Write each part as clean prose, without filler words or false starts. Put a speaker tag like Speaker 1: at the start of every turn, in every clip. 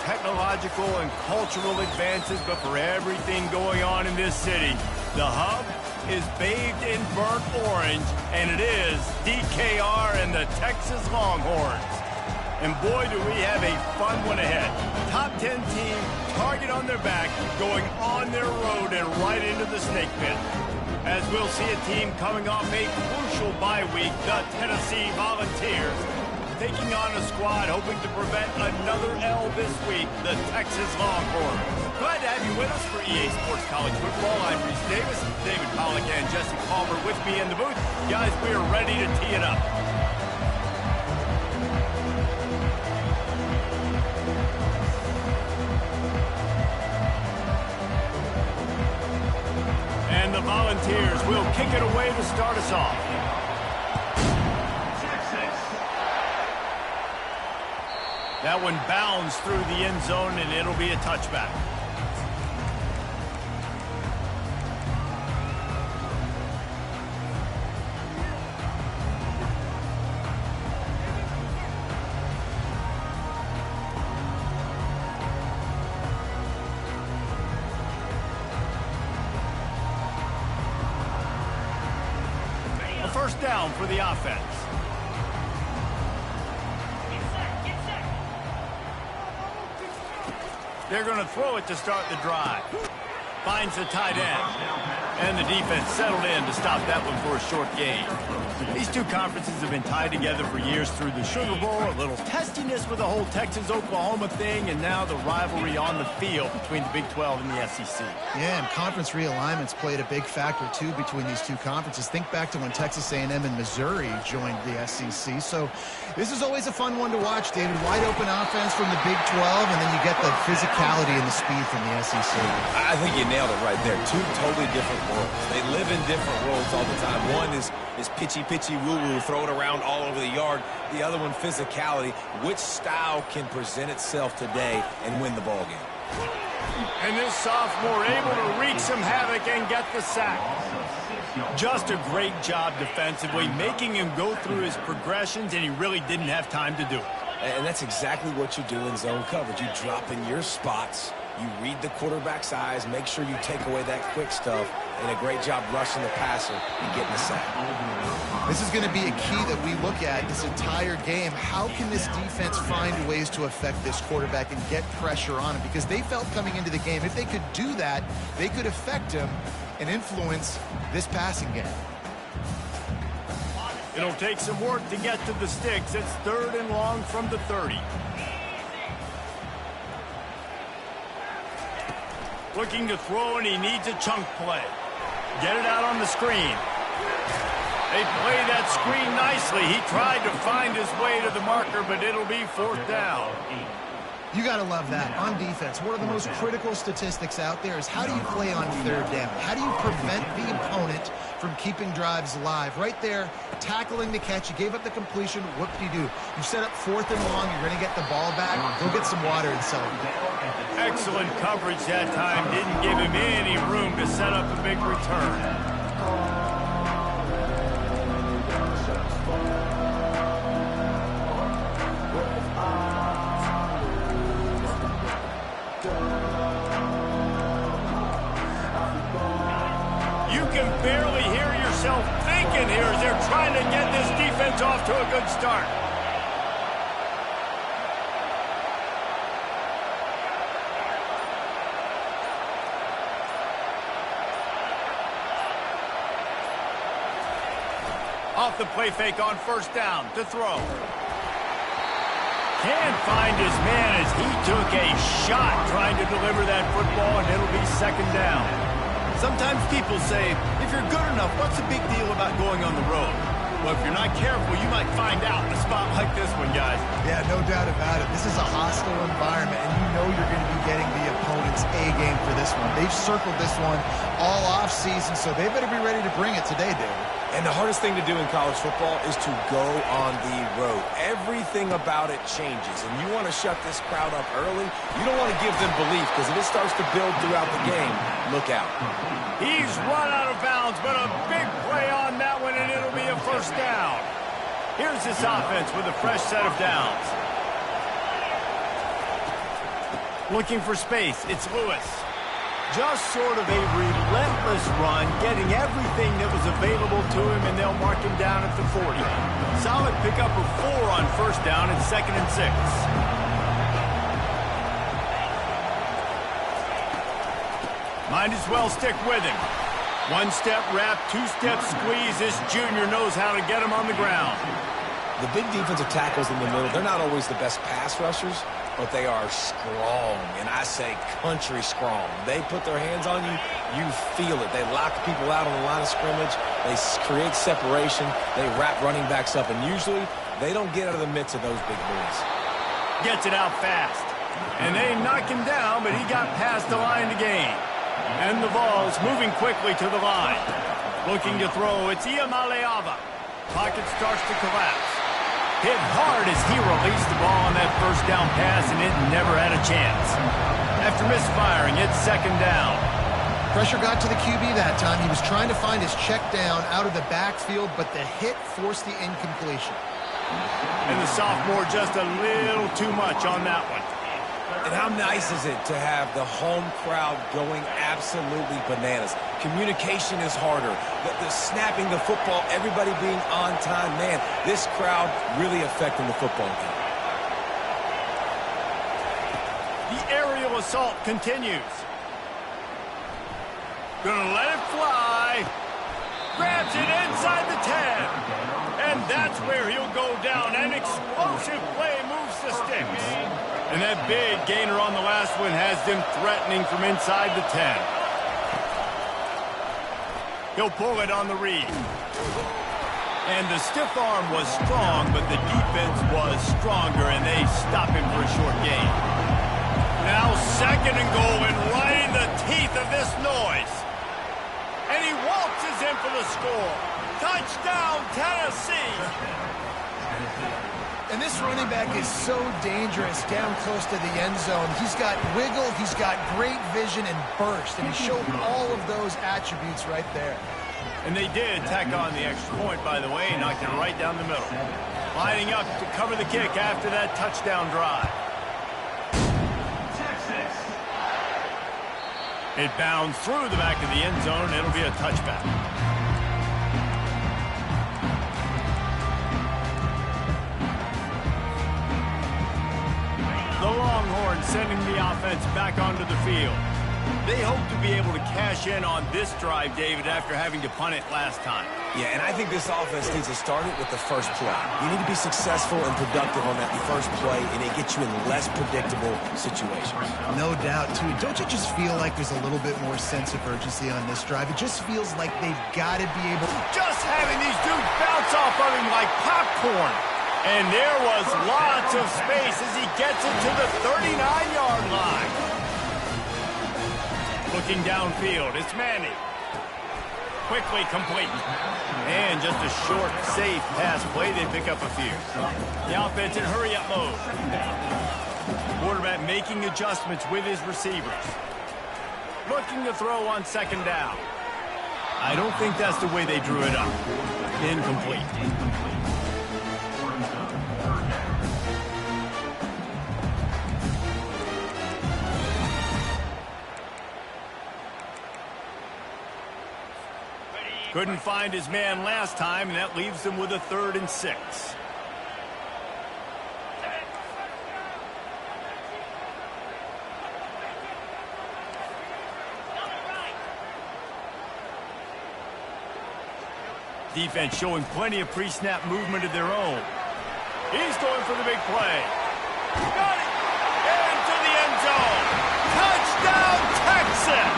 Speaker 1: technological and cultural advances, but for everything going on in this city, the hub is bathed in burnt orange, and it is DKR and the Texas Longhorns. And boy, do we have a fun one ahead. Top 10 team, target on their back, going on their road and right into the snake pit. As we'll see a team coming off a crucial bye week, the Tennessee Volunteers, taking on a squad hoping to prevent another L this week, the Texas Longhorns. Glad to have you with us for EA Sports College Football. I'm Reese Davis, David Pollack, and Jesse Palmer with me in the booth. Guys, we are ready to tee it up. And the Volunteers will kick it away to start us off. That one bounds through the end zone, and it'll be a touchback. A first down for the offense. They're going to throw it to start the drive. Finds the tight end. And the defense settled in to stop that one for a short gain. These two conferences have been tied together for years through the Sugar Bowl, a little testiness with the whole Texas-Oklahoma thing, and now the rivalry on the field between the Big 12 and the SEC.
Speaker 2: Yeah, and conference realignments played a big factor, too, between these two conferences. Think back to when Texas A&M and Missouri joined the SEC. So this is always a fun one to watch, David. Wide open offense from the Big 12, and then you get the physicality and the speed from the SEC.
Speaker 3: I think you nailed it right there. Two totally different worlds. They live in different worlds all the time. One is pitchy, woo-woo, throw it around all over the yard. The other one, physicality. Which style can present itself today and win the ball game?
Speaker 1: And this sophomore able to wreak some havoc and get the sack. Just a great job defensively, making him go through his progressions, and he really didn't have time to do it.
Speaker 3: And that's exactly what you do in zone coverage. You drop in your spots, you read the quarterback's eyes, make sure you take away that quick stuff, and a great job rushing the passer and getting the sack.
Speaker 2: This is going to be a key that we look at this entire game. How can this defense find ways to affect this quarterback and get pressure on him? Because they felt coming into the game, if they could do that, they could affect him and influence this passing game.
Speaker 1: It'll take some work to get to the sticks. It's 3rd and long from the 30. Looking to throw, and he needs a chunk play. Get it out on the screen. They play that screen nicely. He tried to find his way to the marker, but it'll be 4th down.
Speaker 2: You got to love that. On defense, one of the most critical statistics out there is how do you play on 3rd down? How do you prevent the opponent from keeping drives alive? Right there, tackling the catch. You gave up the completion. What do? You set up 4th and long. You're going to get the ball back. Go get some water and celebrate.
Speaker 1: Excellent coverage that time. Didn't give him any room to set up a big return. You can barely hear yourself thinking here as they're trying to get this defense off to a good start. Off the play fake on 1st down to throw. Can't find his man as he took a shot trying to deliver that football, and it'll be 2nd down. Sometimes people say, if you're good enough, what's the big deal about going on the road? Well, if you're not careful, you might find out in a spot like this one, guys.
Speaker 2: Yeah, no doubt about it. This is a hostile environment, and you know you're going to be getting the opponent's A game for this one. They've circled this one all offseason, so they better be ready to bring it today, David.
Speaker 3: And the hardest thing to do in college football is to go on the road. Everything about it changes, and you want to shut this crowd up early. You don't want to give them belief, because if it starts to build throughout the game, look out.
Speaker 1: He's run out of bounds, but a big play on that one, and it'll be a 1st down. Here's this offense with a fresh set of downs. Looking for space, it's Lewis. Just sort of a relentless run, getting everything that was available to him, and they'll mark him down at the 40. Solid pickup of 4 on first down and 2nd and 6. Might as well stick with him. 1-step wrap, 2-step squeeze. This junior knows how to get him on the ground.
Speaker 3: The big defensive tackles in the middle, they're not always the best pass rushers, but they are strong, and I say country strong. They put their hands on you, you feel it. They lock people out on the line of scrimmage. They create separation. They wrap running backs up, and usually they don't get out of the midst of those big boys.
Speaker 1: Gets it out fast. And they knock him down, but he got past the line to gain. And the ball's moving quickly to the line. Looking to throw, it's Iamaleava. Pocket starts to collapse. Hit hard as he released the ball on that first down pass, and it never had a chance. After misfiring, it's 2nd down.
Speaker 2: Pressure got to the QB that time. He was trying to find his check down out of the backfield, but the hit forced the incompletion.
Speaker 1: And the sophomore just a little too much on that one.
Speaker 3: And how nice is it to have the home crowd going absolutely bananas? Communication is harder. The snapping the football, everybody being on time. Man, this crowd really affecting the football game.
Speaker 1: The aerial assault continues. Gonna let it fly. Grabs it inside the 10. And that's where he'll go down. An explosive play moves the sticks. And that big gainer on the last one has them threatening from inside the 10. He'll pull it on the read. And the stiff arm was strong, but the defense was stronger, and they stop him for a short gain. Now 2nd and goal, and right in the teeth of this noise. And he waltzes in for the score. Touchdown, Tennessee!
Speaker 2: And this running back is so dangerous down close to the end zone. He's got wiggle, he's got great vision and burst, and he showed all of those attributes right there.
Speaker 1: And they did tack on the extra point, by the way, knocked it right down the middle. Lining up to cover the kick after that touchdown drive. It bounds through the back of the end zone, and it'll be a touchback. The Longhorns sending the offense back onto the field. They hope to be able to cash in on this drive, David, after having to punt it last time.
Speaker 3: Yeah, and I think this offense needs to start it with the first play. You need to be successful and productive on that first play, and it gets you in less predictable situations.
Speaker 2: No doubt, too. Don't you just feel like there's a little bit more sense of urgency on this drive? It just feels like they've got to be able to...
Speaker 1: Just having these dudes bounce off of him like popcorn. And there was lots of space as he gets it to the 39-yard line. Looking downfield, it's Manning. Quickly complete. And just a short, safe pass play. They pick up a few. The offense in hurry-up mode. Quarterback making adjustments with his receivers. Looking to throw on 2nd down. I don't think that's the way they drew it up. Incomplete. Couldn't find his man last time, and that leaves them with a 3rd and 6. Defense showing plenty of pre-snap movement of their own. He's going for the big play. Got it! Into the end zone. Touchdown, Texas!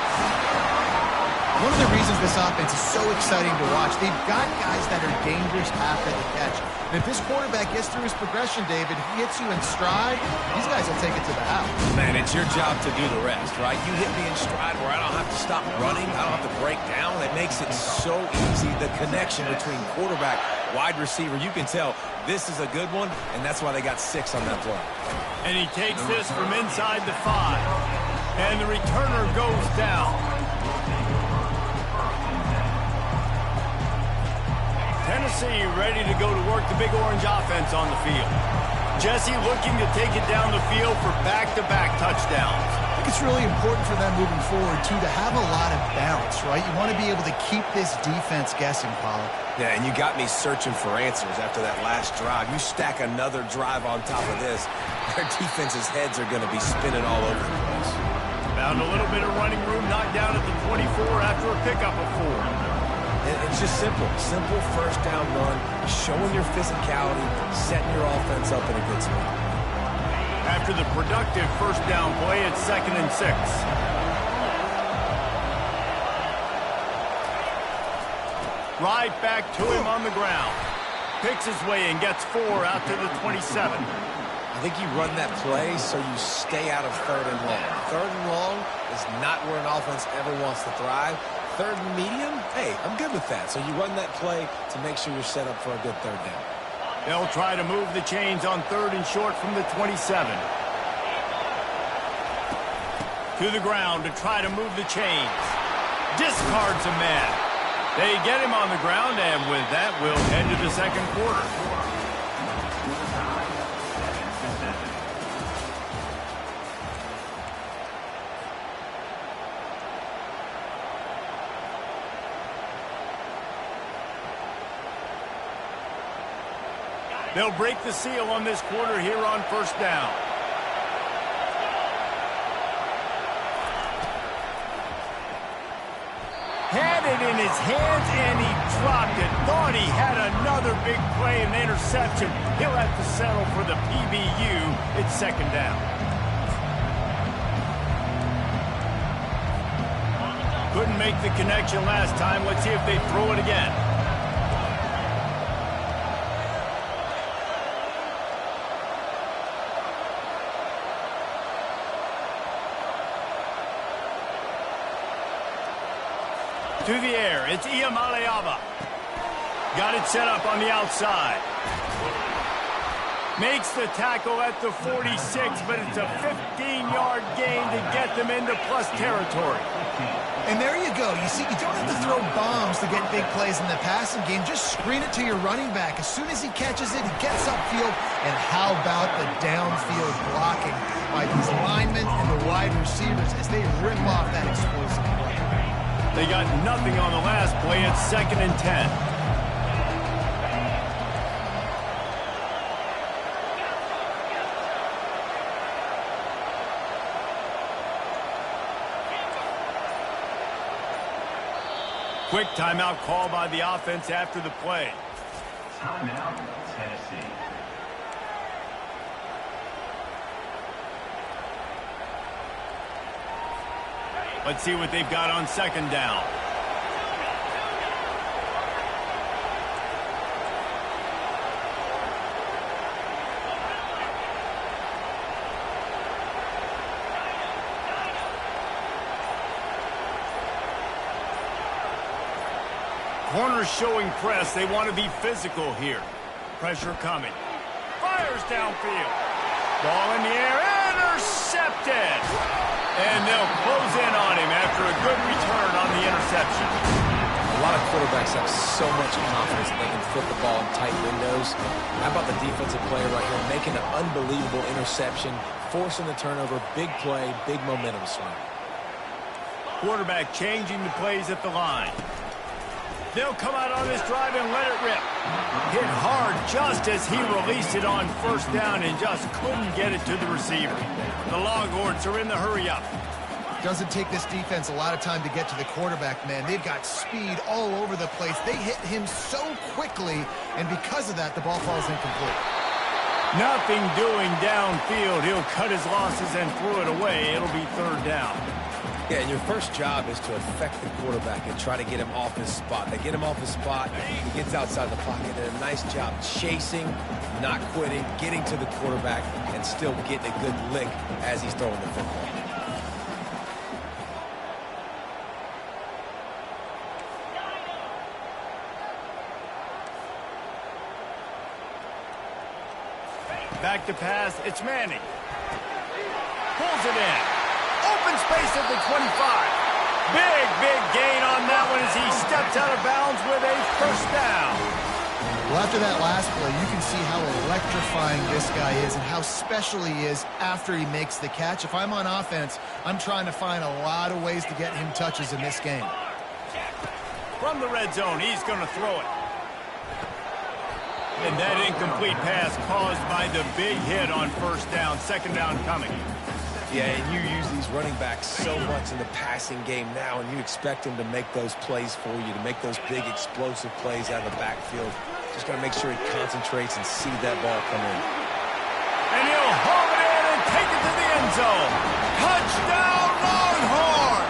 Speaker 2: One of the reasons this offense is so exciting to watch, they've got guys that are dangerous after the catch. And if this quarterback gets through his progression, David, he hits you in stride, these guys will take it to the house.
Speaker 3: Man, it's your job to do the rest, right? You hit me in stride where I don't have to stop running, I don't have to break down. It makes it so easy, the connection between quarterback, wide receiver. You can tell this is a good one, and that's why they got 6 on that play.
Speaker 1: And he takes this from inside the 5. And the returner goes down. Tennessee ready to go to work the Big Orange offense on the field. Jesse looking to take it down the field for back-to-back touchdowns.
Speaker 2: I think it's really important for them moving forward, too, to have a lot of balance, right? You want to be able to keep this defense guessing, Pollard.
Speaker 3: Yeah, and you got me searching for answers after that last drive. You stack another drive on top of this, their defense's heads are going to be spinning all over the place.
Speaker 1: Found a little bit of running room, knocked down at the 24 after a pickup of 4.
Speaker 3: It's just simple. Simple first down run, showing your physicality, setting your offense up in a good spot.
Speaker 1: After the productive first down play, it's 2nd and 6. Right back to him on the ground. Picks his way and gets 4 out to the 27.
Speaker 3: I think you run that play so you stay out of 3rd and long. 3rd and long is not where an offense ever wants to thrive. 3rd and medium, hey, I'm good with that. So you run that play to make sure you're set up for a good 3rd down.
Speaker 1: They'll try to move the chains on 3rd and short from the 27. To the ground to try to move the chains. Discards a man. They get him on the ground, and with that, we'll head to the 2nd quarter. They'll break the seal on this quarter here on 1st down. Had it in his hands, and he dropped it. Thought he had another big play and interception. He'll have to settle for the PBU. It's 2nd down. Couldn't make the connection last time. Let's see if they throw it again. To the air, it's Iamaleava. Got it set up on the outside. Makes the tackle at the 46, but it's a 15-yard gain to get them into plus territory.
Speaker 2: And there you go. You see, you don't have to throw bombs to get big plays in the passing game. Just screen it to your running back. As soon as he catches it, he gets upfield. And how about the downfield blocking by these linemen and the wide receivers as they rip off that explosive play.
Speaker 1: They got nothing on the last play. It's 2nd and 10. Quick timeout call by the offense after the play.
Speaker 4: Timeout, Tennessee.
Speaker 1: Let's see what they've got on 2nd down. Corners showing press. They want to be physical here. Pressure coming. Fires downfield. Ball in the air. Intercepted. And they'll close in on him after a good return on the interception.
Speaker 3: A lot of quarterbacks have so much confidence that they can flip the ball in tight windows. How about the defensive player right here making an unbelievable interception, forcing the turnover, big play, big momentum swing.
Speaker 1: Quarterback changing the plays at the line. They'll come out on this drive and let it rip. Hit hard just as he released it on 1st down and just couldn't get it to the receiver. The Longhorns are in the hurry-up.
Speaker 2: Doesn't take this defense a lot of time to get to the quarterback, man. They've got speed all over the place. They hit him so quickly, and because of that, the ball falls incomplete.
Speaker 1: Nothing doing downfield. He'll cut his losses and throw it away. It'll be 3rd down.
Speaker 3: Yeah, and your first job is to affect the quarterback and try to get him off his spot. They get him off his spot, he gets outside the pocket. They did a nice job chasing, not quitting, getting to the quarterback, and still getting a good lick as he's throwing the football.
Speaker 1: Back to pass, it's Manning. Pulls it in. Open space at the 25. Big gain on that one as he steps out of bounds with a 1st down.
Speaker 2: Well, after that last play, you can see how electrifying this guy is and how special he is after he makes the catch. If I'm on offense, I'm trying to find a lot of ways to get him touches in this game.
Speaker 1: From the red zone, he's going to throw it. And that incomplete pass caused by the big hit on first down, second down coming.
Speaker 3: Yeah, and you use these running backs so much in the passing game now, and you expect them to make those plays for you, to make those big explosive plays out of the backfield. Just got to make sure he concentrates and see that ball come in.
Speaker 1: And he'll hold it in and take it to the end zone. Touchdown, Longhorns!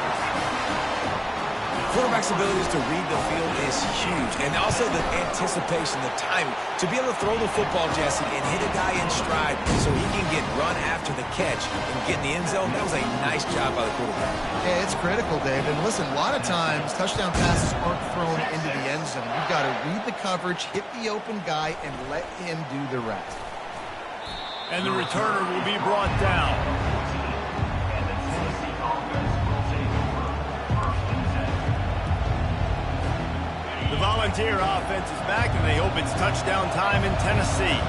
Speaker 3: Quarterback's abilities to read the field is huge, and also the anticipation, the timing. To be able to throw the football, Jesse, and hit a guy in stride so he can get run after the catch and get in the end zone, that was a nice job by the quarterback.
Speaker 2: Yeah, it's critical, David. Listen, a lot of times touchdown passes aren't thrown into the end zone. You've got to read the coverage, hit the open guy, and let him do the rest.
Speaker 1: And the returner will be brought down. The Volunteer offense is back, and they hope it's touchdown time in Tennessee.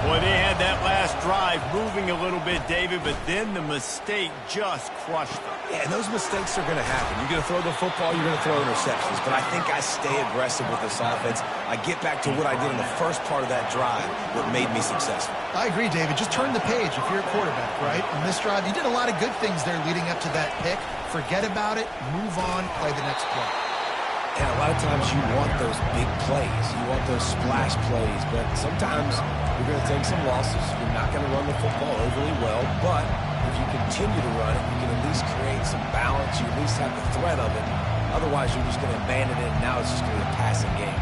Speaker 1: Boy, they had that last drive moving a little bit, David, but then the mistake just crushed them.
Speaker 3: Yeah, and those mistakes are going to happen. You're going to throw the football, you're going to throw interceptions. But I think I stay aggressive with this offense. I get back to what I did in the first part of that drive that made me successful.
Speaker 2: I agree, David. Just turn the page if you're a quarterback, right? On this drive, you did a lot of good things there leading up to that pick. Forget about it, move on, play the next play.
Speaker 3: And a lot of times you want those big plays. You want those splash plays. But sometimes you're going to take some losses. You're not going to run the football overly well. But if you continue to run it, you can at least create some balance. You at least have the threat of it. Otherwise, you're just going to abandon it, and now it's just going to be a passing game.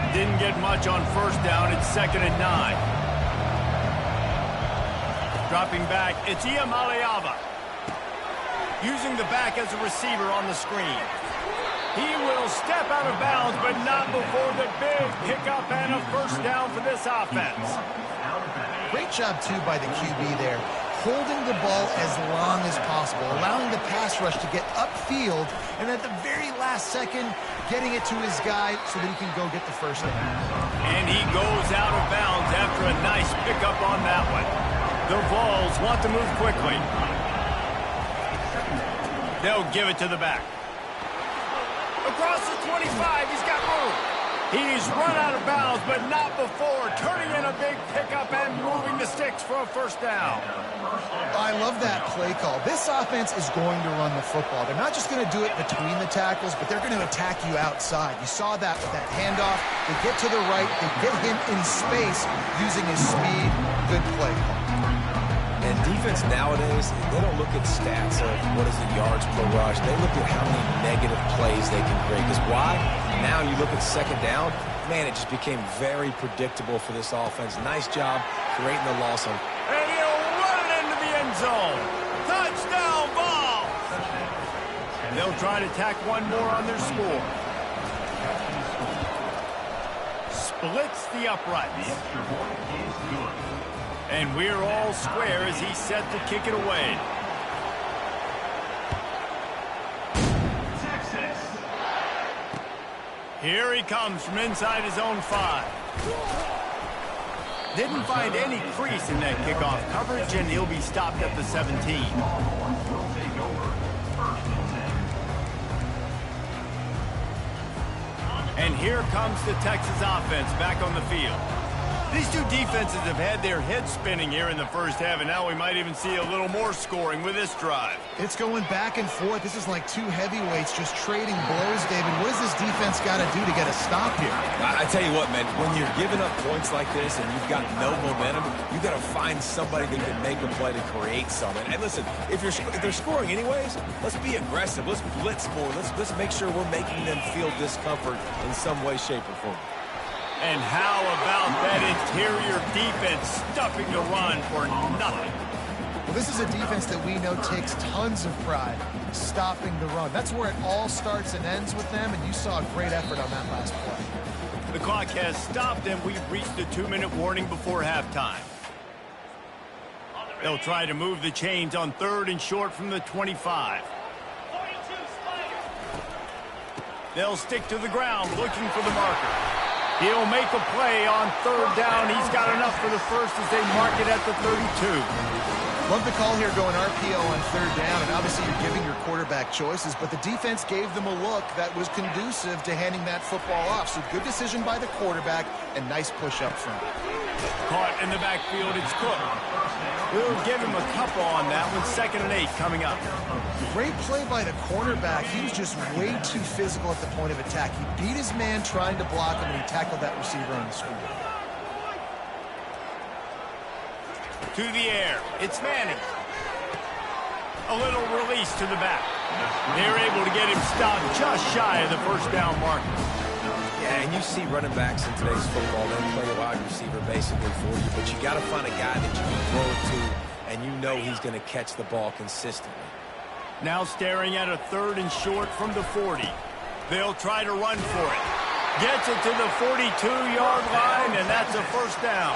Speaker 1: Didn't get much on first down. It's 2nd and 9. Dropping back, it's Iamaleava. Using the back as a receiver on the screen. He will step out of bounds, but not before the big pickup and a first down for this offense.
Speaker 2: Great job, too, by the QB there. Holding the ball as long as possible, allowing the pass rush to get upfield, and at the very last second, getting it to his guy so that he can go get the first down.
Speaker 1: And he goes out of bounds after a nice pickup on that one. The Vols want to move quickly. They'll give it to the back. Across the 25, he's got room. He's run out of bounds, but not before turning in a big pickup and moving the sticks for a first down.
Speaker 2: I love that play call. This offense is going to run the football. They're not just going to do it between the tackles, but they're going to attack you outside. You saw that with that handoff. They get to the right. They get him in space using his speed. Good play call.
Speaker 3: And defense nowadays, they don't look at stats of what is the yards per rush. They look at how many negative plays they can create. Because why? Now you look at second down, man, it just became very predictable for this offense. Nice job creating the loss on.
Speaker 1: And he'll run it into the end zone. Touchdown ball. They'll try to tack one more on their score. Splits the uprights. And we're all square as he's set to kick it away.
Speaker 4: Texas.
Speaker 1: Here he comes from inside his own 5. Didn't find any crease in that kickoff coverage, and he'll be stopped at the 17. And here comes the Texas offense back on the field. These two defenses have had their heads spinning here in the first half, and now we might even see a little more scoring with this drive.
Speaker 2: It's going back and forth. This is like two heavyweights just trading blows, David. What does this defense got to do to get a stop here?
Speaker 3: I tell you what, man, when you're giving up points like this and you've got no momentum, you got to find somebody that can make a play to create something. And listen, if they're scoring anyways, let's be aggressive. Let's blitz more. Let's make sure we're making them feel discomfort in some way, shape, or form.
Speaker 1: And how about that interior defense stuffing the run for nothing?
Speaker 2: Well, this is a defense that we know takes tons of pride stopping the run. That's where it all starts and ends with them, and you saw a great effort on that last play.
Speaker 1: The clock has stopped, and we've reached the 2-minute warning before halftime. They'll try to move the chains on 3rd and short from the 25. They'll stick to the ground looking for the marker. He'll make a play on third down. He's got enough for the first as they mark it at the 32.
Speaker 2: Love the call here going RPO on third down, and obviously you're giving your quarterback choices, but the defense gave them a look that was conducive to handing that football off. So good decision by the quarterback and nice push up front.
Speaker 1: Caught in the backfield, it's Cook. We'll give him a couple on that one. 2nd and 8 coming up.
Speaker 2: Great play by the cornerback. He was just way too physical at the point of attack. He beat his man trying to block him, and he tackled that receiver on the screen.
Speaker 1: To the air, it's Manning. A little release to the back. They're able to get him stopped just shy of the first down marker.
Speaker 3: Yeah, and you see running backs in today's football, they'll play a wide receiver basically for you, but you got to find a guy that you can throw it to, and you know he's going to catch the ball consistently.
Speaker 1: Now staring at a 3rd and short from the 40. They'll try to run for it. Gets it to the 42-yard line, and that's a first down.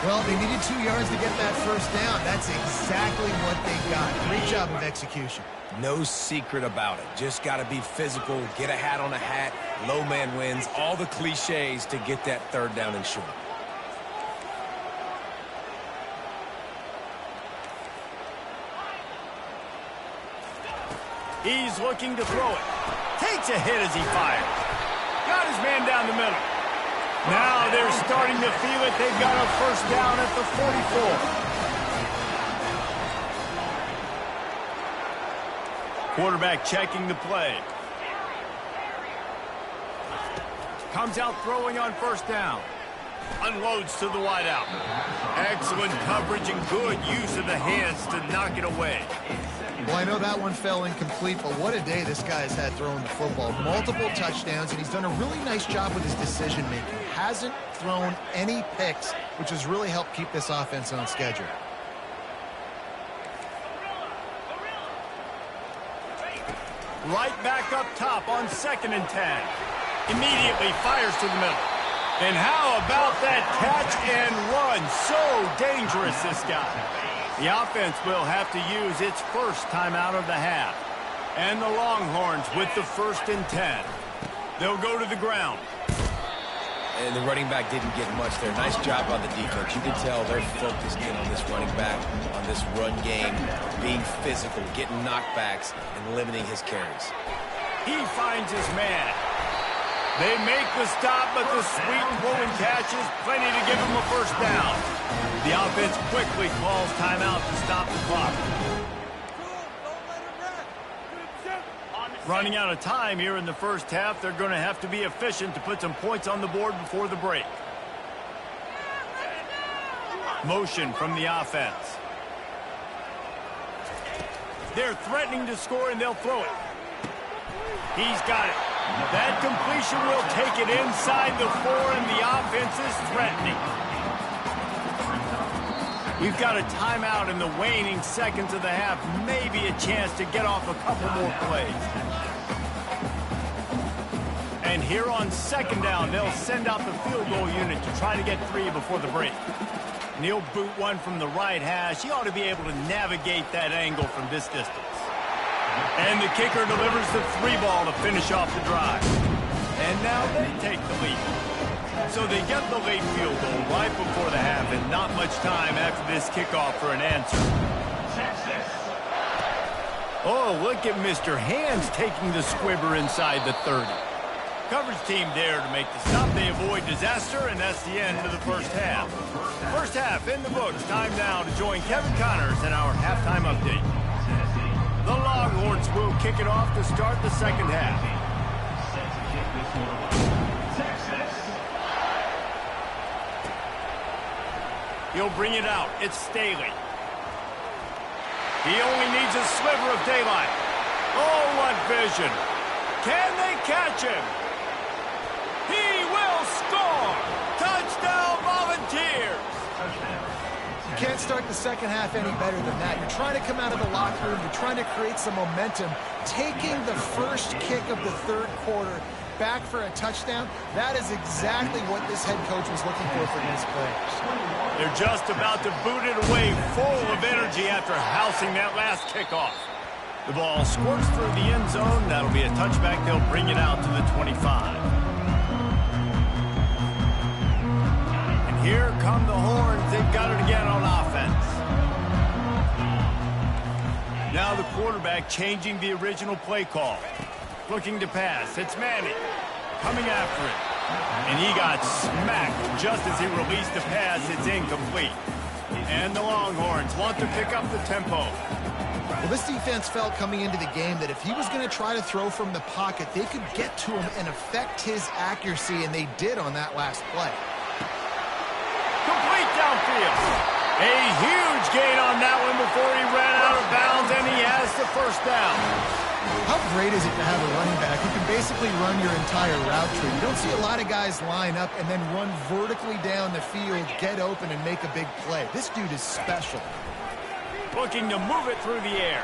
Speaker 2: Well, they needed 2 yards to get that first down. That's exactly what they got. Great job of execution.
Speaker 3: No secret about it. Just got to be physical, get a hat on a hat, low man wins, all the cliches to get that 3rd down and short.
Speaker 1: He's looking to throw it. Takes a hit as he fires. Got his man down the middle. Now they're starting to feel it. They've got a first down at the 44. Quarterback checking the play. Comes out throwing on first down. Unloads to the wideout. Excellent coverage and good use of the hands to knock it away.
Speaker 2: Well, I know that one fell incomplete, but what a day this guy has had throwing the football. Multiple touchdowns, and he's done a really nice job with his decision-making. Hasn't thrown any picks, which has really helped keep this offense on schedule.
Speaker 1: Right back up top on 2nd and 10. Immediately fires to the middle. And how about that catch and run? So dangerous, this guy. The offense will have to use its first timeout of the half. And the Longhorns with the 1st and 10. They'll go to the ground.
Speaker 3: And the running back didn't get much there. Nice job on the defense. You can tell they're focused in on this running back, on this run game, being physical, getting knockbacks, and limiting his carries.
Speaker 1: He finds his man. They make the stop, but the sweet throwing catch is plenty to give him a first down. The offense quickly calls timeout to stop the clock. Running out of time here in the first half, they're going to have to be efficient to put some points on the board before the break. Motion from the offense. They're threatening to score, and they'll throw it. He's got it. That completion will take it inside the 4, and the offense is threatening. We've got a timeout in the waning seconds of the half. Maybe a chance to get off a couple more plays. And here on 2nd down, they'll send out the field goal unit to try to get 3 before the break. And he'll boot one from the right hash. He ought to be able to navigate that angle from this distance. And the kicker delivers the 3 ball to finish off the drive. And now they take the lead. So they get the late field goal right before the half, and not much time after this kickoff for an answer. Oh, look at Mr. Hands taking the squibber inside the 30. Coverage team there to make the stop. They avoid disaster, and that's the end of the first half. First half in the books. Time now to join Kevin Connors in our halftime update. The Longhorns will kick it off to start the second half. He'll bring it out. It's Staley. He only needs a sliver of daylight. Oh, what vision. Can they catch him? He will score. Touchdown Volunteers.
Speaker 2: You can't start the second half any better than that. You're trying to come out of the locker room. You're trying to create some momentum. Taking the first kick of the 3rd quarter back for a touchdown, that is exactly what this head coach was looking for his players.
Speaker 1: They're just about to boot it away full of energy after housing that last kickoff. The ball squirts through the end zone. That'll be a touchback. They'll bring it out to the 25. And here come the horns. They've got it again on offense. Now the quarterback changing the original play call. Looking to pass. It's Manning coming after it. And he got smacked just as he released the pass. It's incomplete. And the Longhorns want to pick up the tempo.
Speaker 2: Well, this defense felt coming into the game that if he was going to try to throw from the pocket, they could get to him and affect his accuracy, and they did on that last play.
Speaker 1: Complete downfield. A huge gain on that one before he ran out of bounds, and he has the first down.
Speaker 2: How great is it to have a running back who can basically run your entire route tree? You don't see a lot of guys line up and then run vertically down the field, get open, and make a big play. This dude is special.
Speaker 1: Looking to move it through the air.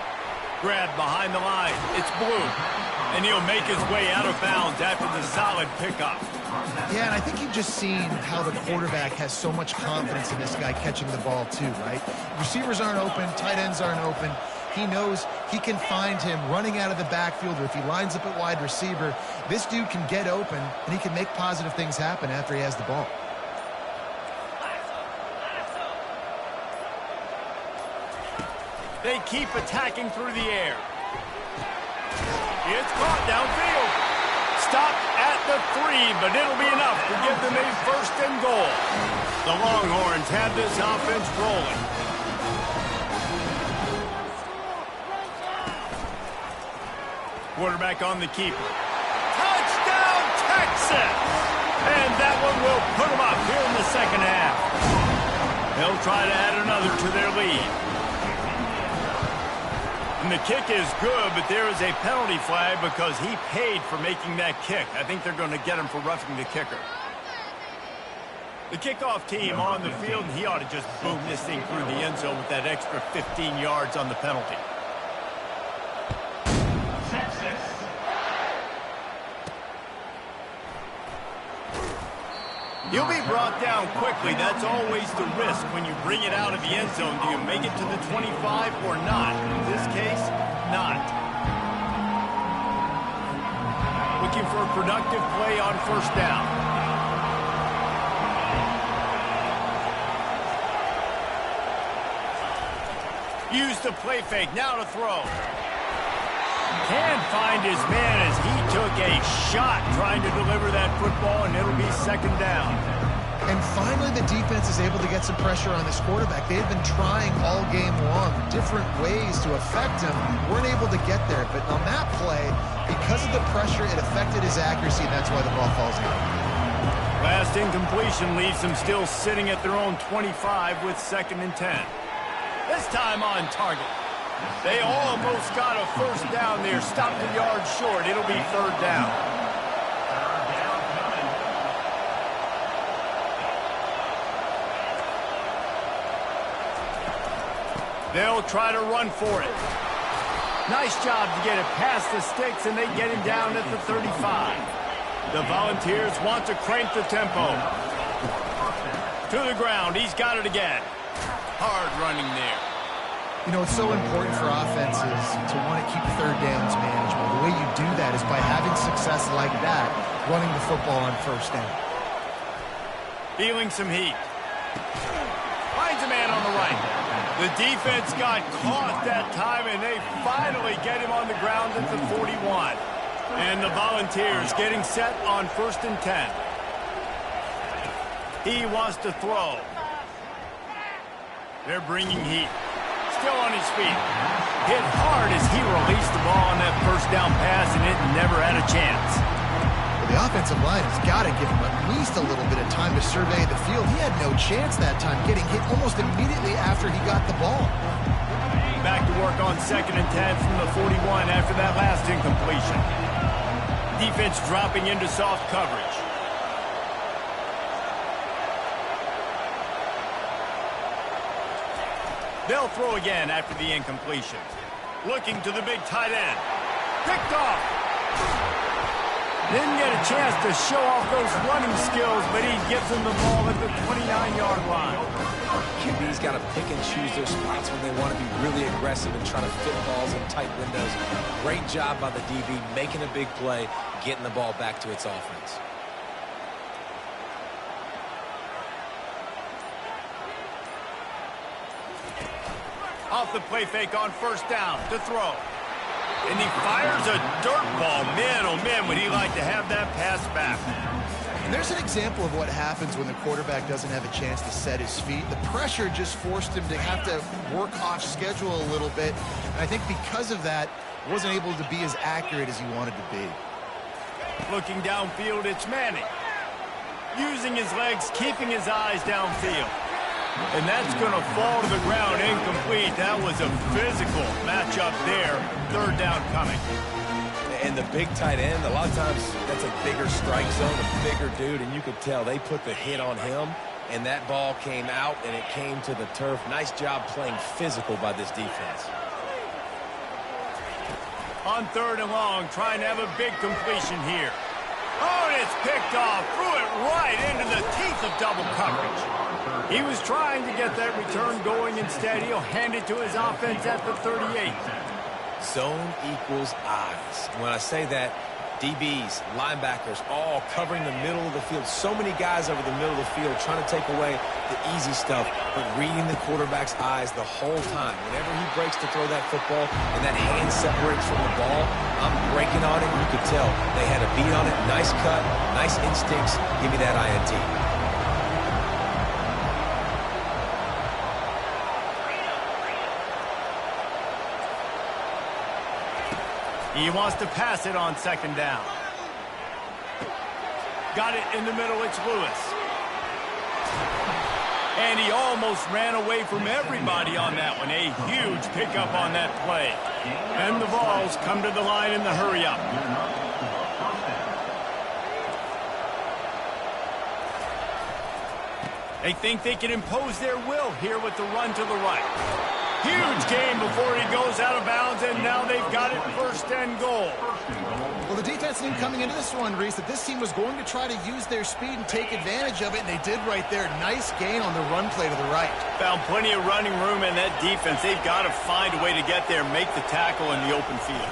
Speaker 1: Grabbed behind the line. It's Blue. And he'll make his way out of bounds after the solid pickup.
Speaker 2: Yeah, and I think you've just seen how the quarterback has so much confidence in this guy catching the ball too, right? Receivers aren't open, tight ends aren't open. He knows he can find him running out of the backfield, or if he lines up at wide receiver, this dude can get open, and he can make positive things happen after he has the ball.
Speaker 1: They keep attacking through the air. It's caught downfield. Stopped at the 3, but it'll be enough to give them a first and goal. The Longhorns have this offense rolling. Quarterback on the keeper. Touchdown, Texas! And that one will put them up here in the second half. They'll try to add another to their lead. And the kick is good, but there is a penalty flag because he paid for making that kick. I think they're going to get him for roughing the kicker. The kickoff team on the field, and he ought to just boom this thing through the end zone with that extra 15 yards on the penalty. He'll be brought down quickly. That's always the risk when you bring it out of the end zone. Do you make it to the 25 or not? In this case, not. Looking for a productive play on first down. Use the play fake. Now to throw. Can find his man as he took a shot trying to deliver that football, and it'll be second down.
Speaker 2: And finally, the defense is able to get some pressure on this quarterback. They've been trying all game long different ways to affect him. Weren't able to get there, but on that play, because of the pressure, it affected his accuracy, and that's why the ball falls in.
Speaker 1: Last incompletion leaves them still sitting at their own 25 with 2nd and 10. This time on target. They almost got a first down there. Stopped a yard short. It'll be third down. They'll try to run for it. Nice job to get it past the sticks, and they get him down at the 35. The Volunteers want to crank the tempo. To the ground. He's got it again. Hard running there.
Speaker 2: You know, it's so important for offenses to want to keep third downs manageable. The way you do that is by having success like that, running the football on first down.
Speaker 1: Feeling some heat. Finds a man on the right. The defense got caught that time, and they finally get him on the ground at the 41. And the Volunteers getting set on 1st and 10. He wants to throw. They're bringing heat. Still on his feet. Hit hard as he released the ball on that first down pass, and it never had a chance.
Speaker 2: Well, the offensive line has got to give him at least a little bit of time to survey the field. He had no chance that time, getting hit almost immediately after he got the ball.
Speaker 1: Back to work on 2nd and 10 from the 41 after that last incompletion. Defense dropping into soft coverage. They'll throw again after the incompletion. Looking to the big tight end. Picked off. Didn't get a chance to show off those running skills, but he gives them the ball at the 29-yard line.
Speaker 5: QB's
Speaker 3: got to pick and choose their spots when they want to be really aggressive and try to fit balls in tight windows. Great job by the DB making a big play, getting the ball back to its offense.
Speaker 1: Off the play fake on first down to throw. And he fires a dirt ball. Man, oh man, would he like to have that pass back.
Speaker 2: And there's an example of what happens when the quarterback doesn't have a chance to set his feet. The pressure just forced him to have to work off schedule a little bit. And I think because of that, wasn't able to be as accurate as he wanted to be.
Speaker 1: Looking downfield, it's Manning. Using his legs, keeping his eyes downfield. And that's going to fall to the ground incomplete. That was a physical matchup there. Third down coming.
Speaker 3: And the big tight end, a lot of times that's a bigger strike zone, a bigger dude, and you could tell they put the hit on him, and that ball came out, and it came to the turf. Nice job playing physical by this defense.
Speaker 1: On third and long, trying to have a big completion here. Oh, and it's picked off. Threw it right into the teeth of double coverage. He was trying to get that return going. Instead, he'll hand it to his offense at the 38.
Speaker 3: Zone equals eyes. When I say that, DBs, linebackers, all covering the middle of the field. So many guys over the middle of the field trying to take away the easy stuff, but reading the quarterback's eyes the whole time. Whenever he breaks to throw that football and that hand separates from the ball, I'm breaking on it. You could tell they had a beat on it. Nice cut, nice instincts. Give me that INT.
Speaker 1: He wants to pass it on second down. Got it in the middle, it's Lewis. And he almost ran away from everybody on that one. A huge pickup on that play. And the Vols come to the line in the hurry-up. They think they can impose their will here with the run to the right. Huge game before he goes out of bounds, and now they've got it first and goal.
Speaker 2: Well, the defense knew coming into this one, Reese, that this team was going to try to use their speed and take advantage of it, and they did right there. Nice gain on the run play to the right.
Speaker 1: Found plenty of running room in that defense. They've got to find a way to get there, make the tackle in the open field.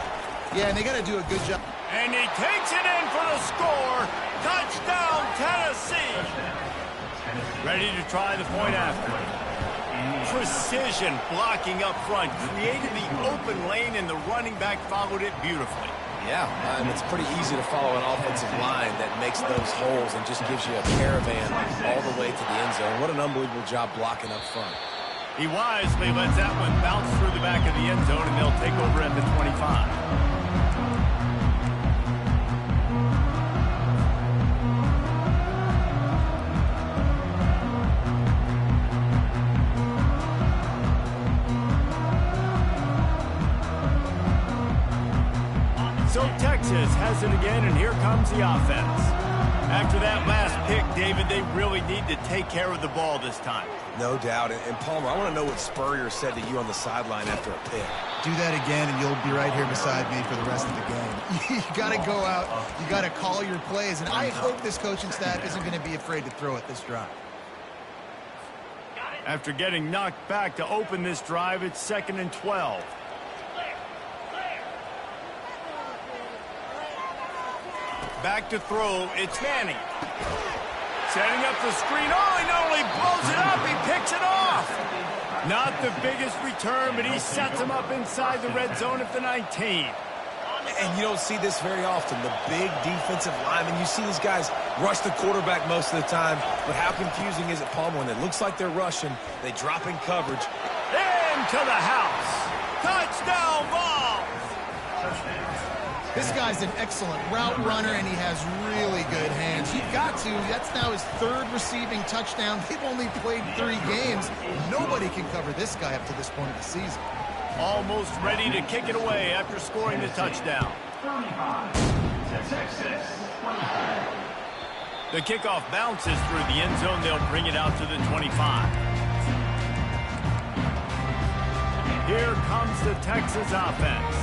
Speaker 2: Yeah, and they got to do a good job.
Speaker 1: And he takes it in for the score. Touchdown, Tennessee. Ready to try the point after. Precision blocking up front, created the open lane, and the running back followed it beautifully.
Speaker 3: Yeah, and it's pretty easy to follow an offensive line that makes those holes and just gives you a caravan all the way to the end zone. What an unbelievable job blocking up front.
Speaker 1: He wisely lets that one bounce through the back of the end zone, and they'll take over at the 25. So Texas has it again, and here comes the offense. After that last pick, David, they really need to take care of the ball this time.
Speaker 3: No doubt. And Palmer, I want to know what Spurrier said to you on the sideline after a pick.
Speaker 2: Do that again, and you'll be right here beside me for the rest of the game. You got to go out. You got to call your plays, and I hope this coaching staff isn't going to be afraid to throw it this drive.
Speaker 1: After getting knocked back to open this drive, it's 2nd and 12. Back to throw, it's Manning. Setting up the screen. Oh, he not only blows it up, he picks it off. Not the biggest return, but he sets him up inside the red zone at the 19.
Speaker 3: And you don't see this very often, the big defensive linemen. You see these guys rush the quarterback most of the time, but how confusing is it, Palmer, when it looks like they're rushing, they drop in coverage.
Speaker 1: Into the house. Touchdown, Vols.
Speaker 2: This guy's an excellent route runner, and he has really good hands. You've got to. That's now his 3rd receiving touchdown. They've only played 3 games. Nobody can cover this guy up to this point of the season.
Speaker 1: Almost ready to kick it away after scoring the touchdown. The kickoff bounces through the end zone. They'll bring it out to the 25. Here comes the Texas offense.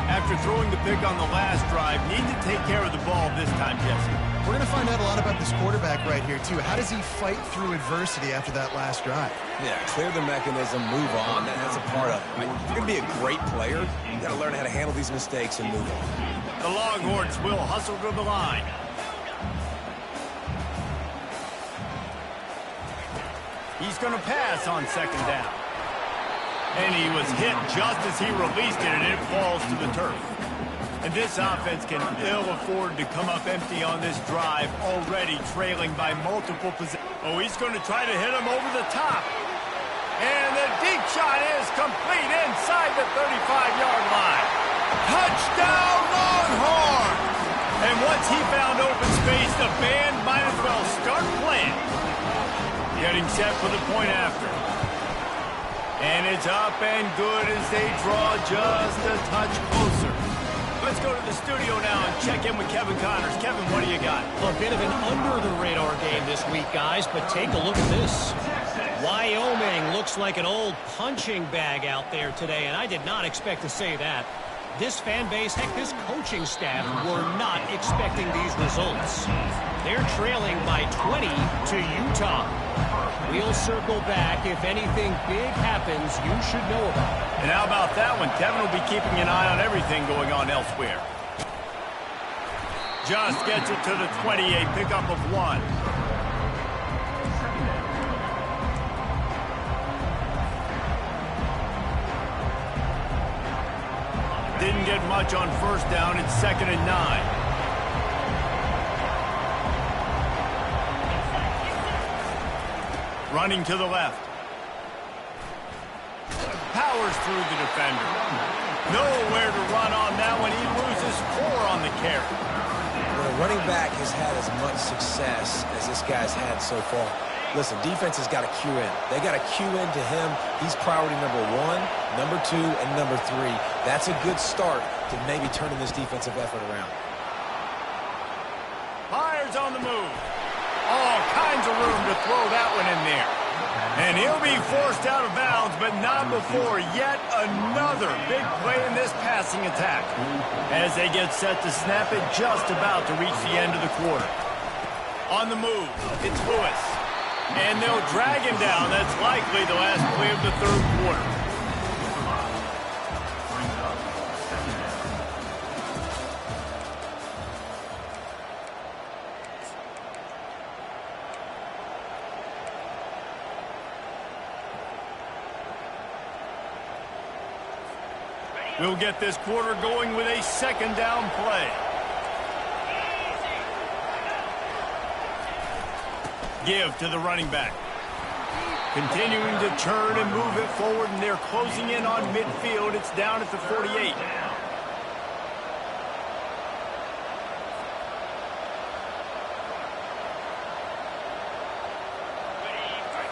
Speaker 1: After throwing the pick on the last drive, need to take care of the ball this time, Jesse.
Speaker 2: We're going to find out a lot about this quarterback right here, too. How does he fight through adversity after that last drive?
Speaker 3: Yeah, clear the mechanism, move on. That's a part of it. Right? If you're going to be a great player, you got to learn how to handle these mistakes and move on.
Speaker 1: The Longhorns will hustle to the line. He's going to pass on second down. And he was hit just as he released it, and it falls to the turf. And this offense can ill afford to come up empty on this drive, already trailing by multiple possessions. Oh, he's going to try to hit him over the top. And the deep shot is complete inside the 35-yard line. Touchdown, Longhorns! And once he found open space, the band might as well start playing. Getting set for the point after. And it's up and good as they draw just a touch closer. Let's go to the studio now and check in with Kevin Connors. Kevin, what do you got?
Speaker 5: A bit of an under-the-radar game this week, guys, but take a look at this. Wyoming looks like an old punching bag out there today, and I did not expect to say that. This fan base, heck, this coaching staff were not expecting these results. They're trailing by 20 to Utah. We'll circle back. If anything big happens, you should know about it.
Speaker 1: And how about that one? Kevin will be keeping an eye on everything going on elsewhere. Just gets it to the 20, a pickup of 1. Didn't get much on first down. It's 2nd and 9. Running to the left. Powers through the defender. Nowhere to run on that one. He loses 4 on the carry.
Speaker 3: When a running back has had as much success as this guy's had so far, listen, defense has got to cue in. They got to cue into him. He's priority number 1, number 2, and number 3. That's a good start to maybe turning this defensive effort around.
Speaker 1: Myers on the move. All kinds of room to throw that one in there. And he'll be forced out of bounds, but not before yet another big play in this passing attack. As they get set to snap it, just about to reach the end of the quarter. On the move, it's Lewis. And they'll drag him down. That's likely the last play of the third quarter. We'll get this quarter going with a 2nd down play. Give to the running back. Continuing to turn and move it forward, and they're closing in on midfield. It's down at the 48.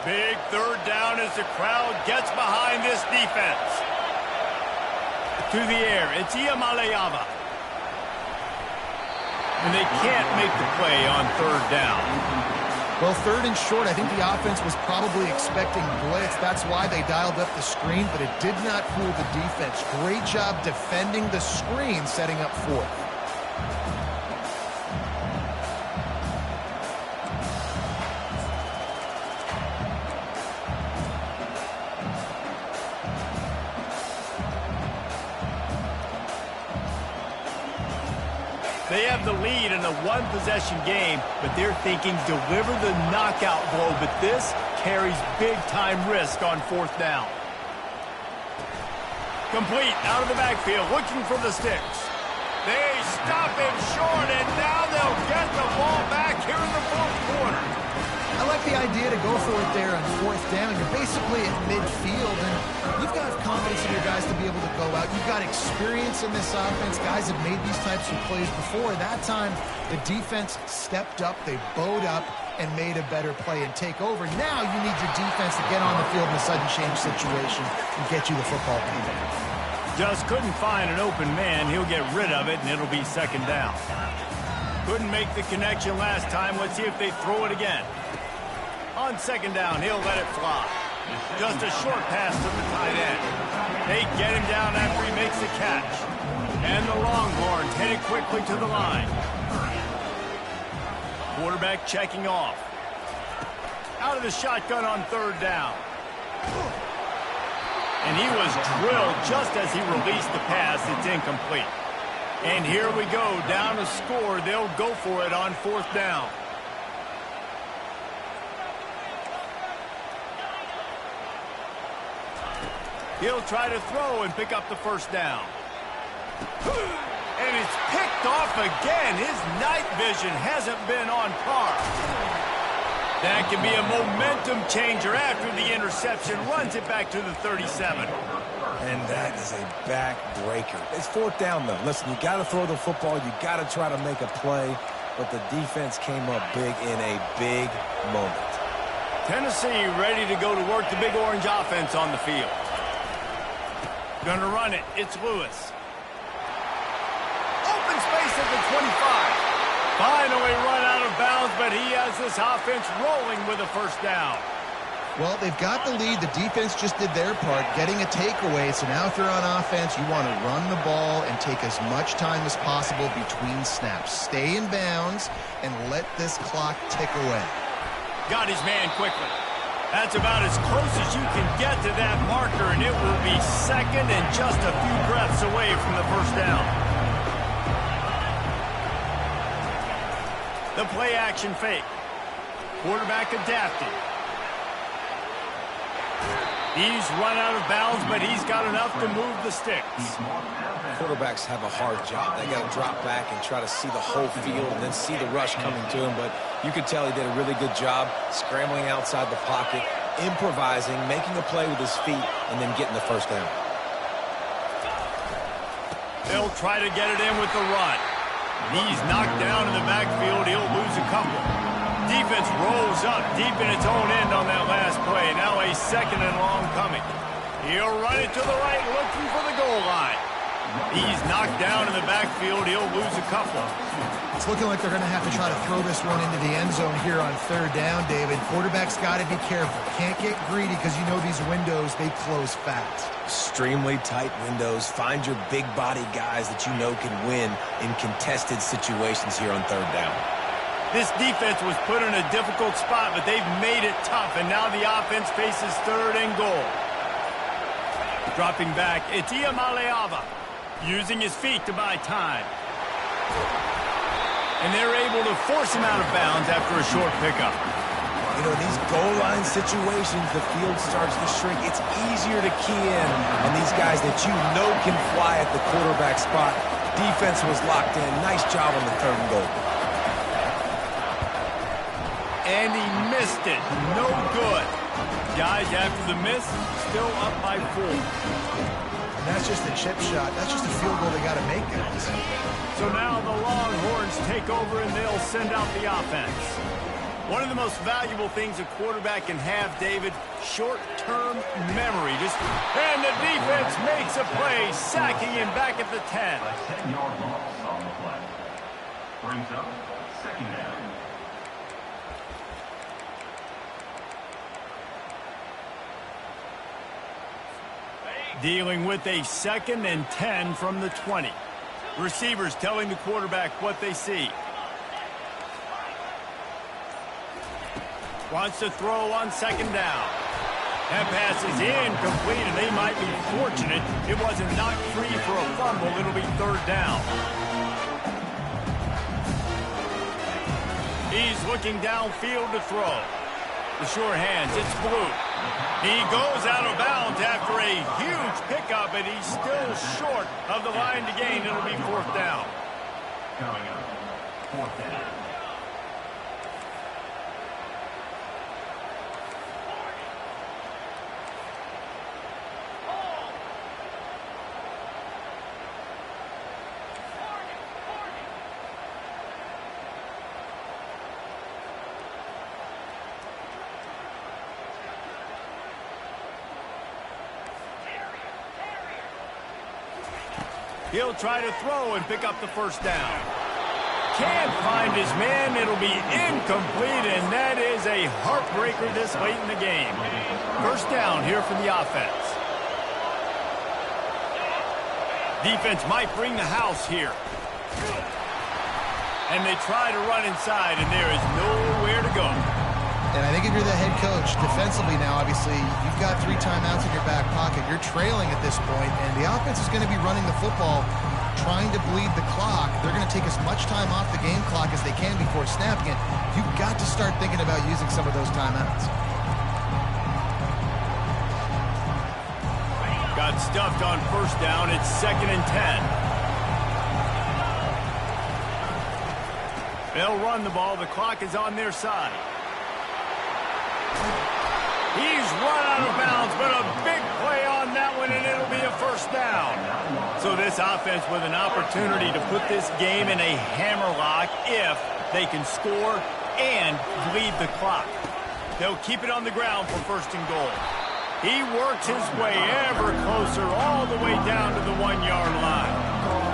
Speaker 1: Big 3rd down as the crowd gets behind this defense. To the air, it's Iamaleava. And they can't make the play on 3rd down.
Speaker 2: Well, 3rd and short, I think the offense was probably expecting blitz. That's why they dialed up the screen, but it did not fool the defense. Great job defending the screen, setting up 4th.
Speaker 1: They have the lead in a 1-possession game, but they're thinking deliver the knockout blow, but this carries big-time risk on 4th down. Complete, out of the backfield, looking for the sticks. They stop him short, and now they'll get the ball back here in the 4th quarter.
Speaker 2: I like the idea to go for it there on 4th down. You're basically at midfield, and you've got confidence in your guys to be able to go out. You've got experience in this offense. Guys have made these types of plays before. That time, the defense stepped up, they bowed up, and made a better play and take over. Now you need your defense to get on the field in a sudden change situation and get you the football back.
Speaker 1: Just couldn't find an open man. He'll get rid of it, and it'll be 2nd down. Couldn't make the connection last time. Let's see if they throw it again. On 2nd down, he'll let it fly. Just a short pass to the tight end. They get him down after he makes the catch. And the Longhorns headed quickly to the line. Quarterback checking off. Out of the shotgun on third down. And he was drilled just as he released the pass. It's incomplete. And here we go, down a score. They'll go for it on fourth down. He'll try to throw and pick up the first down. And it's picked off again. His night vision hasn't been on par. That can be a momentum changer after the interception. Runs it back to the 37.
Speaker 3: And that is a backbreaker. It's fourth down, though. Listen, you got to throw the football. You got to try to make a play. But the defense came up big in a big moment.
Speaker 1: Tennessee ready to go to work the Big Orange offense on the field. Going to run it. It's Lewis. Open space at the 25. Finally run out of bounds, but he has this offense rolling with a first down.
Speaker 2: Well, they've got the lead. The defense just did their part, getting a takeaway. So now if you're on offense, you want to run the ball and take as much time as possible between snaps. Stay in bounds and let this clock tick away.
Speaker 1: Got his man quickly. That's about as close as you can get to that marker, and it will be second and just a few breaths away from the first down. The play action fake. Quarterback adapting. He's run out of bounds, but he's got enough to move the sticks.
Speaker 3: Quarterbacks have a hard job. They got to drop back and try to see the whole field and then see the rush coming to him. But you could tell he did a really good job scrambling outside the pocket, improvising, making a play with his feet, and then getting the first down.
Speaker 1: They'll try to get it in with the run. He's knocked down in the backfield. He'll lose a couple. Defense rolls up deep in its own end on that last play. Now a second and long coming. He'll run it to the right, looking for the goal line. He's knocked down in the backfield. He'll lose a couple.
Speaker 2: It's looking like they're going to have to try to throw this one into the end zone here on third down, David. Quarterback's got to be careful. Can't get greedy because you know these windows, they close fast.
Speaker 3: Extremely tight windows. Find your big body guys that you know can win in contested situations here on third down.
Speaker 1: This defense was put in a difficult spot, but they've made it tough, and now the offense faces third and goal. Dropping back, it's Iamaleava, using his feet to buy time. And they're able to force him out of bounds after a short pickup.
Speaker 3: You know, these goal line situations, the field starts to shrink. It's easier to key in on these guys that you know can fly at the quarterback spot. Defense was locked in. Nice job on the third and goal.
Speaker 1: And he missed it. No good. Guys, after the miss, still up by 4.
Speaker 2: And that's just a chip shot. That's just a field goal they got to make, guys.
Speaker 1: So now the Longhorns take over and they'll send out the offense. One of the most valuable things a quarterback can have, David, short-term memory. And the defense makes a play, sacking him back at the 10.
Speaker 4: 10-yard loss on the play. Brings up second down.
Speaker 1: Dealing with a 2nd and 10 from the 20. Receivers telling the quarterback what they see. Wants to throw on 2nd down. That pass is incomplete, and they might be fortunate it wasn't knocked free for a fumble. It'll be third down. He's looking downfield to throw. The sure hands, it's Blue. He goes out of bounds after a huge pickup, and he's still short of the line to gain. It'll be fourth down.
Speaker 4: Coming up, fourth down.
Speaker 1: He'll try to throw and pick up the first down. can't find his man. It'll be incomplete, and that is a heartbreaker this late in the game. First down here for the offense. Defense might bring the house here. And they try to run inside, and there is nowhere to go.
Speaker 2: And I think if you're the head coach, defensively now, obviously, you've got 3 timeouts in your back pocket. You're trailing at this point, and the offense is going to be running the football, trying to bleed the clock. They're going to take as much time off the game clock as they can before snapping it. You've got to start thinking about using some of those timeouts.
Speaker 1: Got stuffed on first down. It's 2nd and 10. They'll run the ball. The clock is on their side. He's run out of bounds, but a big play on that one, and it'll be a first down. So this offense with an opportunity to put this game in a hammerlock if they can score and bleed the clock. They'll keep it on the ground for 1st and goal. He works his way ever closer all the way down to the 1-yard line.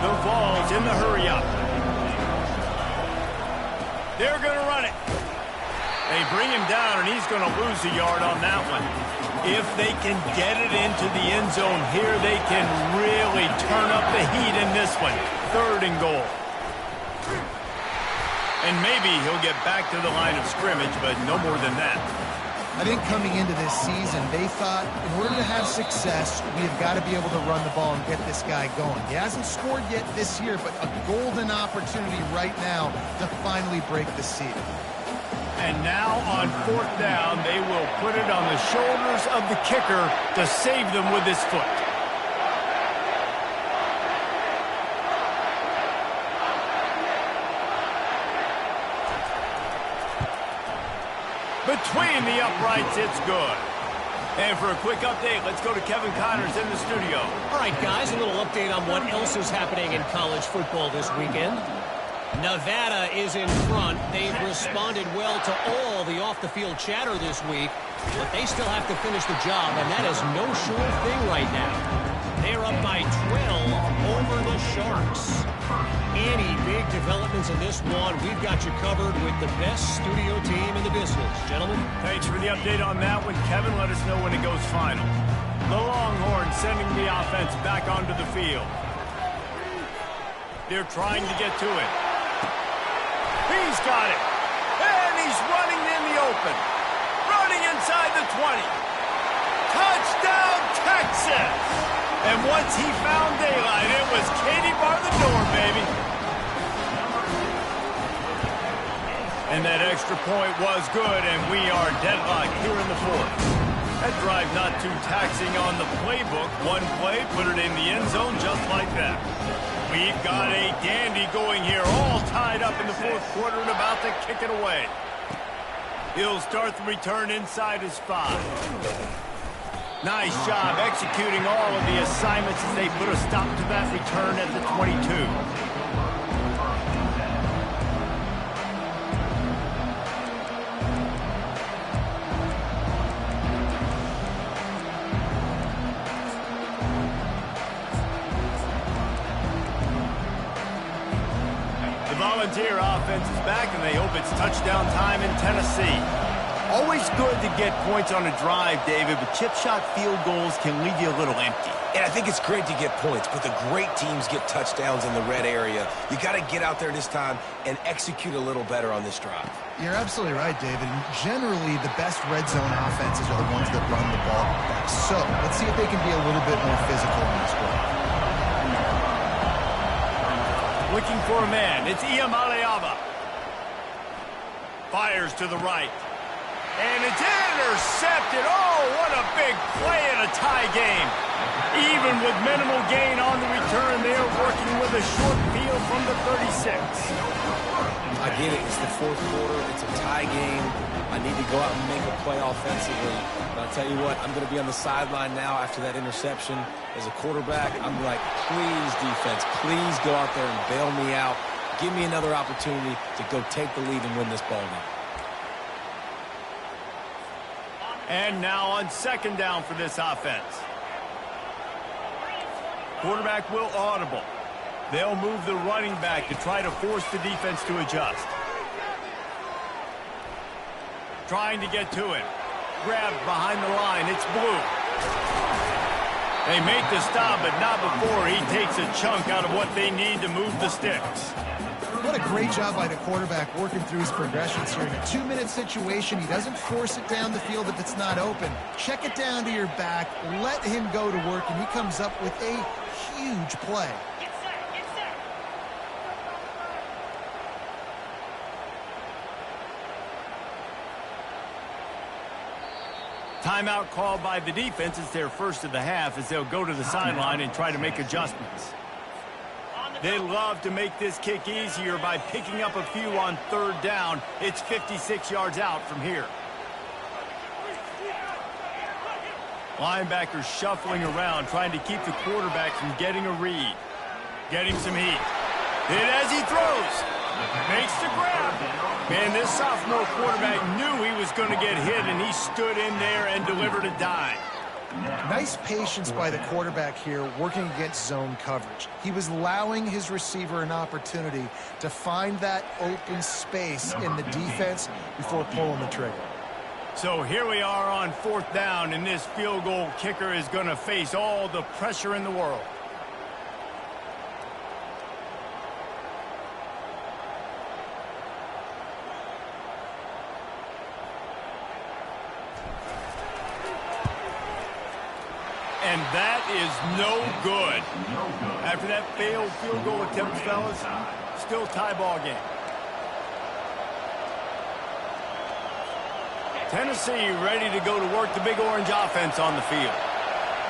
Speaker 1: The Vols in the hurry-up. They're going to run it. They bring him down, and he's going to lose a yard on that one. If they can get it into the end zone here, they can really turn up the heat in this one. 3rd and goal. And maybe he'll get back to the line of scrimmage, but no more than that.
Speaker 2: I think coming into this season, they thought in order to have success, we have got to be able to run the ball and get this guy going. He hasn't scored yet this year, but a golden opportunity right now to finally break the seal.
Speaker 1: And now on 4th down, they will put it on the shoulders of the kicker to save them with his foot. Between the uprights, it's good. And for a quick update, let's go to Kevin Connors in the studio.
Speaker 5: All right, guys, a little update on what else is happening in college football this weekend. Nevada is in front. They've responded well to all the off-the-field chatter this week, but they still have to finish the job, and that is no sure thing right now. They're up by 12 over the Sharks. Any big developments in this one, we've got you covered with the best studio team in the business. Gentlemen?
Speaker 1: Thanks for the update on that one. Kevin, let us know when it goes final. The Longhorns sending the offense back onto the field. They're trying to get to it. He's got it. And he's running in the open. Running inside the 20. Touchdown, Texas! And once he found daylight, it was Katie bar the door, baby. And that extra point was good, and we are deadlocked here in the 4th. That drive not too taxing on the playbook. One play, put it in the end zone just like that. We've got a dandy going here, all tied up in the 4th quarter and about to kick it away. He'll start the return inside his 5. Nice job executing all of the assignments as they put a stop to that return at the 22. The Volunteer offense is back, and they hope it's touchdown time in Tennessee. Always good to get points on a drive, David, but chip shot field goals can leave you a little empty.
Speaker 3: And I think it's great to get points, but the great teams get touchdowns in the red area. You got to get out there this time and execute a little better on this drive.
Speaker 2: You're absolutely right, David. And generally, the best red zone offenses are the ones that run the ball best. So let's see if they can be a little bit more physical in this one.
Speaker 1: Looking for a man. It's Iamaleava. Fires to the right. And it's intercepted. Oh, what a big play in a tie game. Even with minimal gain on the return, they are working with a short field from the 36.
Speaker 3: I get it. It's the 4th quarter. It's a tie game. I need to go out and make a play offensively. But I'll tell you what, I'm going to be on the sideline now after that interception. As a quarterback, I'm like, please, defense, please go out there and bail me out. Give me another opportunity to go take the lead and win this ball game.
Speaker 1: And now on 2nd down for this offense. Quarterback will audible. They'll move the running back to try to force the defense to adjust. Trying to get to him. Grabbed behind the line. It's Blue. They make the stop, but not before he takes a chunk out of what they need to move the sticks.
Speaker 2: What a great job by the quarterback working through his progressions here. In a 2-minute situation, he doesn't force it down the field if it's not open. Check it down to your back, let him go to work, and he comes up with a huge play.
Speaker 1: Timeout called by the defense. It's their first of the half as they'll go to the sideline and try to make adjustments. They love to make this kick easier by picking up a few on 3rd down. It's 56 yards out from here. Linebackers shuffling around, trying to keep the quarterback from getting a read. Getting some heat. Hit as he throws. Makes the grab. Man, this sophomore quarterback knew he was going to get hit, and he stood in there and delivered a dime.
Speaker 2: Nice patience by the quarterback here working against zone coverage. He was allowing his receiver an opportunity to find that open space in the defense before pulling the trigger.
Speaker 1: So here we are on 4th down, and this field goal kicker is going to face all the pressure in the world. And that is no good. After that failed field goal attempt, fellas, still tie ball game. Tennessee ready to go to work the Big Orange offense on the field.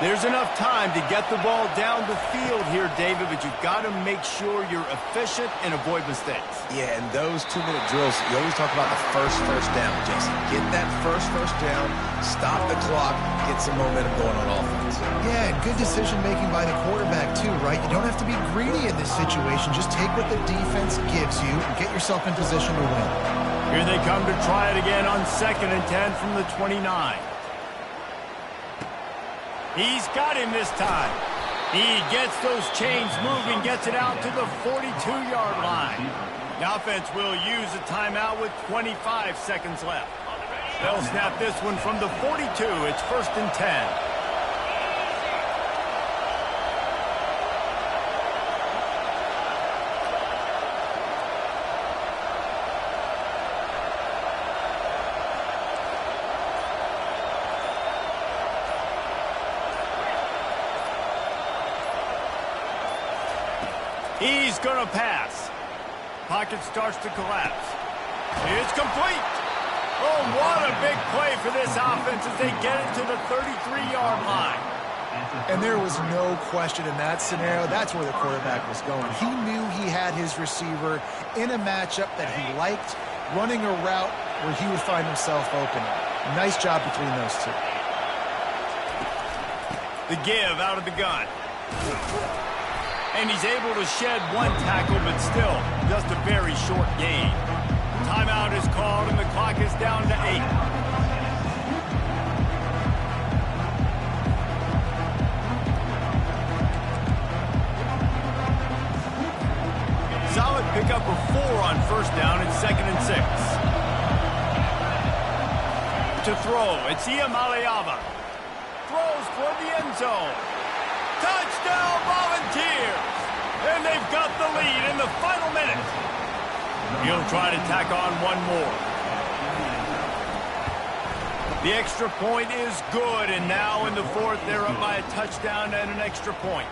Speaker 1: There's enough time to get the ball down the field here, David, but you've got to make sure you're efficient and avoid mistakes.
Speaker 3: Yeah, and those 2-minute drills, you always talk about the first down, Jason. Get that first down, stop the clock, get some momentum going on offense.
Speaker 2: Yeah, and good decision-making by the quarterback, too, right? You don't have to be greedy in this situation. Just take what the defense gives you and get yourself in position to win.
Speaker 1: Here they come to try it again on 2nd and 10 from the 29. He's got him this time. He gets those chains moving, gets it out to the 42-yard line. The offense will use a timeout with 25 seconds left. They'll snap this one from the 42. It's 1st and 10. He's going to pass. Pocket starts to collapse. It's complete. Oh, what a big play for this offense as they get it to the 33-yard line.
Speaker 2: And there was no question in that scenario. That's where the quarterback was going. He knew he had his receiver in a matchup that he liked, running a route where he would find himself open. Nice job between those two.
Speaker 1: The give out of the gun. And he's able to shed one tackle, but still just a very short gain. Timeout is called, and the clock is down to 8. Solid pickup of 4 on 1st down and 2nd and 6. To throw, it's Iamaleava. Throws toward the end zone. Touchdown Volunteers! And they've got the lead in the final minute. He'll try to tack on one more. The extra point is good, and now in the 4th, they're up by a touchdown and an extra point.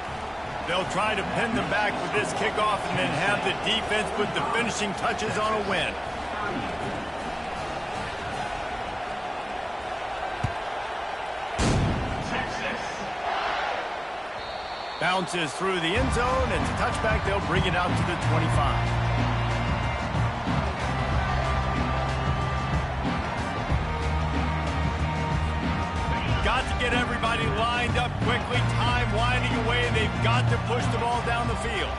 Speaker 1: They'll try to pin them back with this kickoff and then have the defense put the finishing touches on a win. Bounces through the end zone. It's a touchback. They'll bring it out to the 25. Got to get everybody lined up quickly. Time winding away. They've got to push the ball down the field.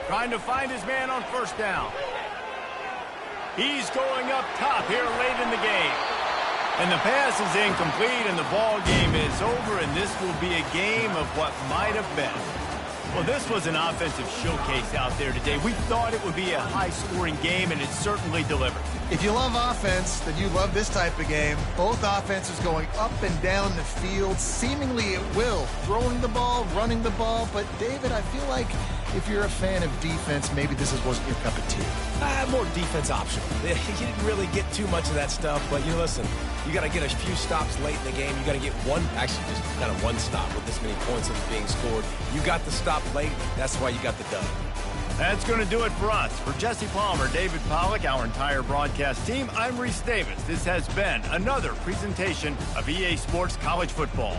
Speaker 1: Trying to find his man on 1st down. He's going up top here late in the game. And the pass is incomplete, and the ball game is over, and this will be a game of what might have been. Well, this was an offensive showcase out there today. We thought it would be a high-scoring game, and it certainly delivered.
Speaker 2: If you love offense, then you love this type of game. Both offenses going up and down the field, seemingly at will, throwing the ball, running the ball. But, David, I feel like if you're a fan of defense, maybe this wasn't your cup of tea.
Speaker 3: More defense optional. You didn't really get too much of that stuff, but listen, you got to get a few stops late in the game. You got to get actually just kind of one stop with this many points that are being scored. You got the stop late. That's why you got the dub.
Speaker 1: That's going to do it for us. For Jesse Palmer, David Pollack, our entire broadcast team, I'm Reese Davis. This has been another presentation of EA Sports College Football.